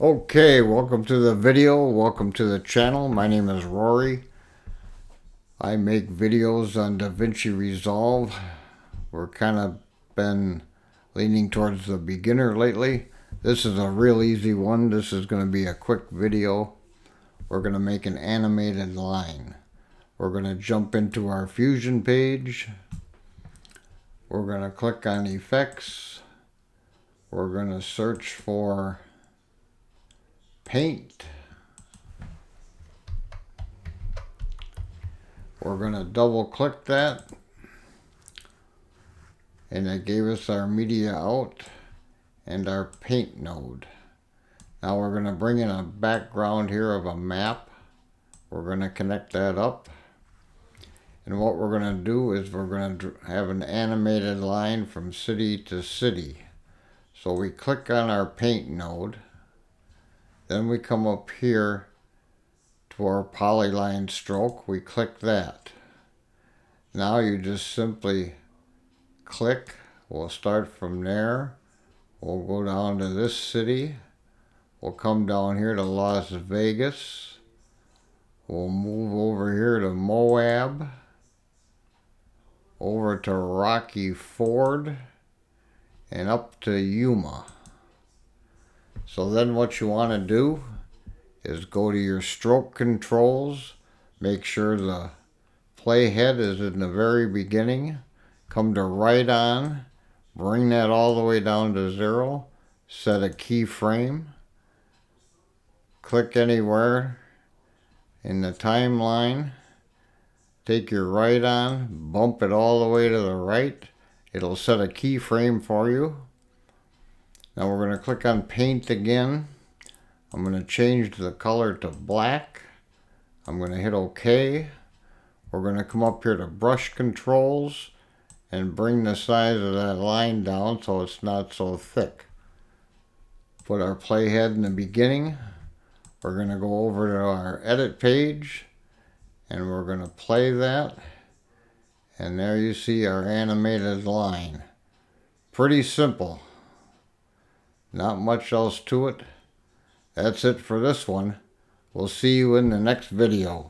Okay, welcome to the video. Welcome to the channel. My name is Rory. I make videos on DaVinci Resolve. We're kind of been leaning towards the beginner lately. This is a real easy one. This is going to be a quick video. We're going to make an animated line. We're going to jump into our Fusion page. We're going to click on Effects. We're going to search for Paint. We're going to double click that, and it gave us our media out and our paint node. Now we're going to bring in a background here of a map. We're going to connect that up, and what we're going to do is we're going to have an animated line from city to city. So we click on our paint node. Then we come up here to our polyline stroke. We click that. Now you just simply click. We'll start from there. We'll go down to this city. We'll come down here to Las Vegas. We'll move over here to Moab. Over to Rocky Ford. And up to Yuma. So then what you want to do is go to your stroke controls, make sure the playhead is in the very beginning, come to right on, bring that all the way down to 0, set a keyframe, click anywhere in the timeline, take your right on, bump it all the way to the right, it'll set a keyframe for you. Now we're going to click on Paint again. I'm going to change the color to black. I'm going to hit OK. We're going to come up here to Brush Controls and bring the size of that line down so it's not so thick. Put our playhead in the beginning. We're going to go over to our Edit page and we're going to play that. And there you see our animated line. Pretty simple. Not much else to it. That's it for this one. We'll see you in the next video.